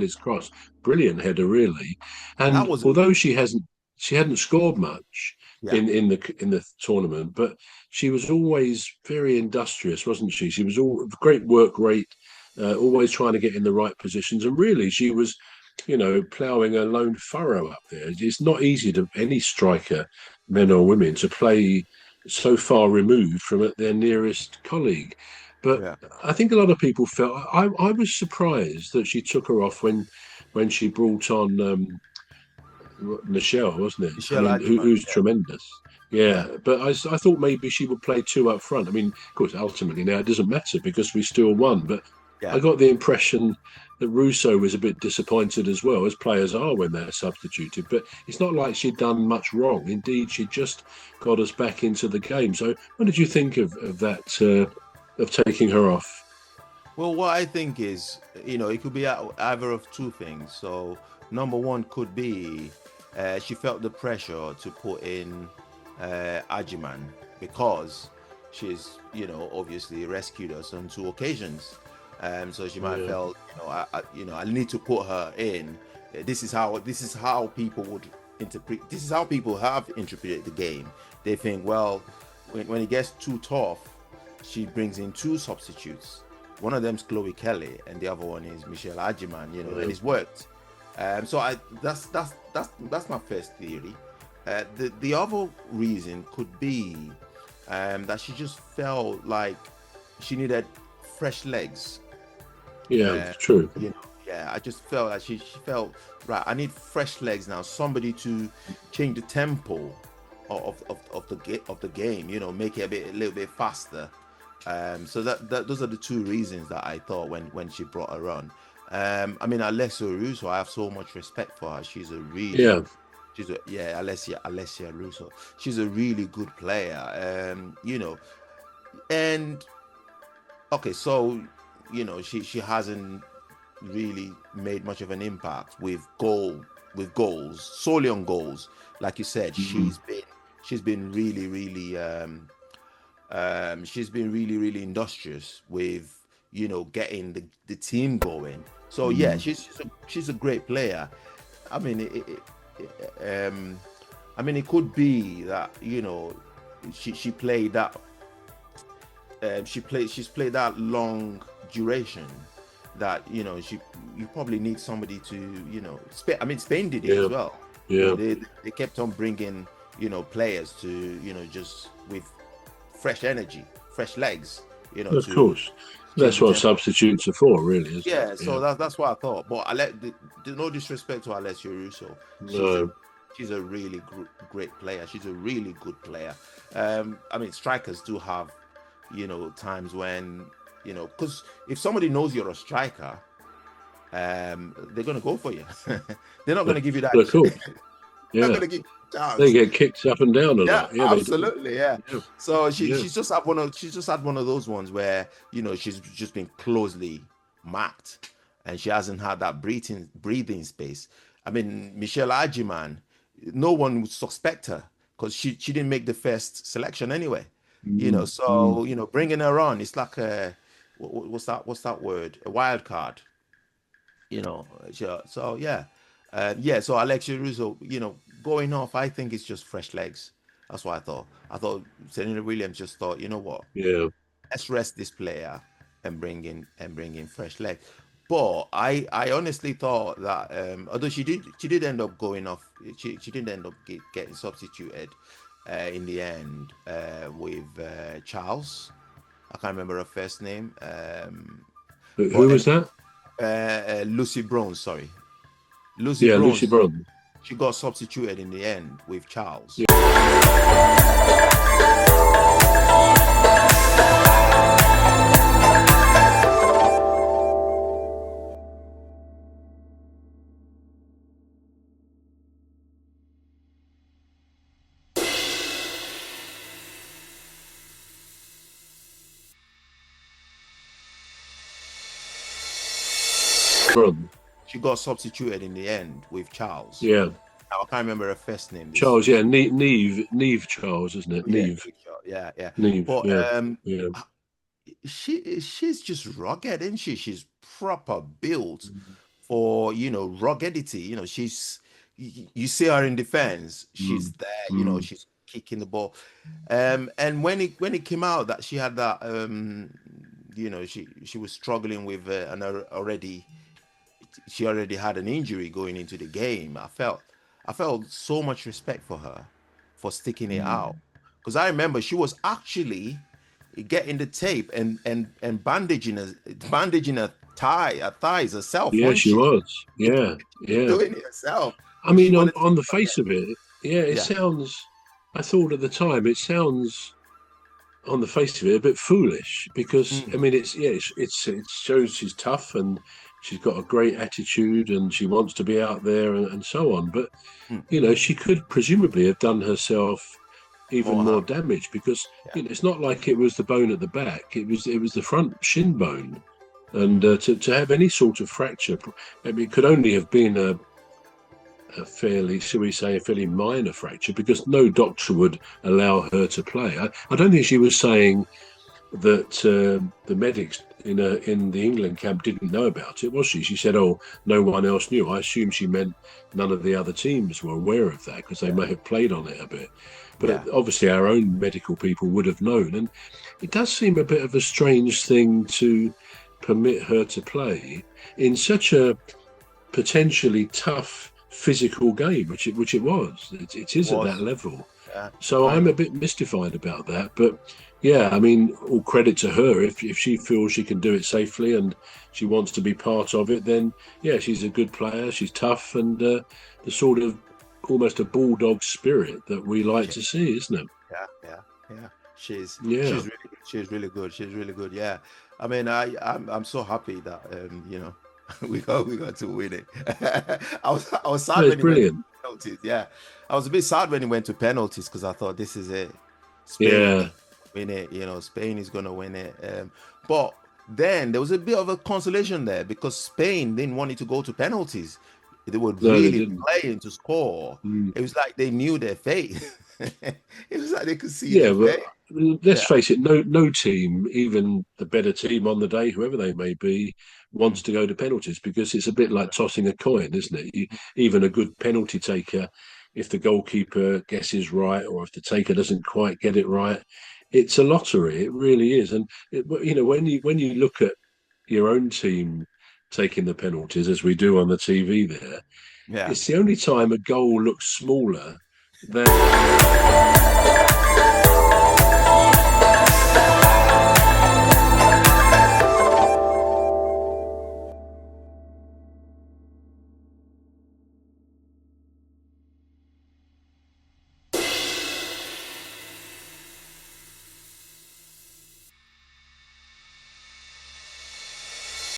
Kelly's cross. Brilliant header, really. That And was although she hadn't scored much yeah, in the tournament, but she was always very industrious, wasn't she? She was all great work rate, always trying to get in the right positions, and really she was, ploughing a lone furrow up there. It's not easy to any striker, men or women, to play so far removed from their nearest colleague. But yeah. I think a lot of people felt I was surprised that she took her off when she brought on Michelle, wasn't it? I Michelle mean, Adjiman. who's tremendous. Yeah, Yeah, but I thought maybe she would play two up front. I mean, of course, ultimately now it doesn't matter because we still won. But yeah, I got the impression that Russo was a bit disappointed as well, as players are when they're substituted. But it's not like she'd done much wrong. Indeed, she just got us back into the game. So, what did you think of that, of taking her off? Well, what I think is, it could be either of two things. So, number one could be she felt the pressure to put in Ajiman because she's, obviously rescued us on two occasions. So she might have Yeah, felt, I need to put her in. This is how people would interpret. This is how people have interpreted the game. They think, well, when it gets too tough, she brings in two substitutes. One of them's Chloe Kelly, and the other one is Michelle Adjiman. And yeah, it's worked. So that's my first theory. The other reason could be that she just felt like she needed fresh legs. yeah. Uh, True. yeah, I just felt like she felt right. I need fresh legs now. Somebody to change the tempo of the game. Make it a little bit faster. So that those are the two reasons that I thought when she brought her on. I mean, Alexia Russo, I have so much respect for her. Yeah, Alessia Russo. She's a really good player. And okay, so she hasn't really made much of an impact with goals, solely on goals. Like you said, mm, she's been really, really she's been really, really industrious with getting the team going. So yeah, mm. she's a great player. I mean, it could be that she played that she's played that long duration that you probably need somebody to Spain did it as Yeah, well. yeah. They kept on bringing players to just with fresh energy, fresh legs, Of to course. change That's the what tempo. substitutes are for, really, isn't it? Yeah, so Yeah. that's what I thought. But no disrespect to Alessio Russo. She's a No. she's a really great player. She's a really good player. I mean, strikers do have times when because if somebody knows you're a striker, they're gonna go for you. They're not gonna give you that. But of course, They're not yeah. gonna give you a They chance. get kicked up and down a Yeah, lot. Yeah, they do. absolutely. Yeah. Yeah, So yeah. she's just had one of those ones where she's just been closely marked, and she hasn't had that breathing space. I mean, Michelle Adjiman, no one would suspect her because she didn't make the first selection anyway. Mm, mm. So bringing her on, it's like a what's that word? A wild card. So yeah, yeah. So Alexia Russo, going off, I think it's just fresh legs. That's what I thought. I thought Serena Williams just thought, you know what, Yeah. let's rest this player and bring in fresh legs. But I honestly thought that although she did end up going off, she did end up getting substituted in the end with Charles. I can't remember her first name. But Who was that? Lucy Bronze, sorry. Lucy Yeah, Lucy Bronze, Bronze. she got substituted in the end with Charles. Yeah. Bronze. She got substituted in the end with Charles. Yeah. Now, I can't remember her first name. Charles, yeah, Neve Charles, isn't it? Yeah, Neve. yeah, yeah. Neve, But yeah. Yeah. she's just rugged, isn't she? She's proper built for, ruggedity. You see her in defense, she's there, she's kicking the ball. And when it came out that she had that, she was struggling with she already had an injury going into the game. I felt so much respect for her for sticking it out, because I remember she was actually getting the tape and bandaging her thighs herself. Yeah, she was. Yeah, doing it herself. I mean, on the face of it, it sounds. I thought at the time it sounds, on the face of it, a bit foolish, because I mean, it shows she's tough and she's got a great attitude and she wants to be out there and so on. But she could presumably have done herself even more damage, because it's not like it was the bone at the back; it was the front shin bone, and to have any sort of fracture, I mean, it could only have been a fairly, shall we say, a fairly minor fracture, because no doctor would allow her to play. I don't think she was saying that the medics in the England camp didn't know about it, was she? She said, "Oh, no one else knew." I assume she meant none of the other teams were aware of that, because they may have played on it a bit. But obviously our own medical people would have known. And it does seem a bit of a strange thing to permit her to play in such a potentially tough physical game, which it was. It is at that level. So I'm a bit mystified about that. But I mean, all credit to her. If she feels she can do it safely and she wants to be part of it, then she's a good player. She's tough, and the sort of almost a bulldog spirit that we like to see, isn't it? Yeah. She's really good. She's really good. Yeah. I mean, I'm so happy that we got to win it. I was sad when brilliant. It went to penalties. Yeah, I was a bit sad when it went to penalties, because I thought, this is it. Spain win it. Spain is gonna win it. But then there was a bit of a consolation there, because Spain didn't want it to go to penalties. They were really playing to score. It was like they knew their fate. It was like they could see their fate. Let's face it, no team, even the better team on the day, whoever they may be, wants to go to penalties, because it's a bit like tossing a coin, isn't it? Even a good penalty taker, if the goalkeeper guesses right, or if the taker doesn't quite get it right, it's a lottery. It really is. And when you look at your own team taking the penalties, as we do on the TV there, it's the only time a goal looks smaller than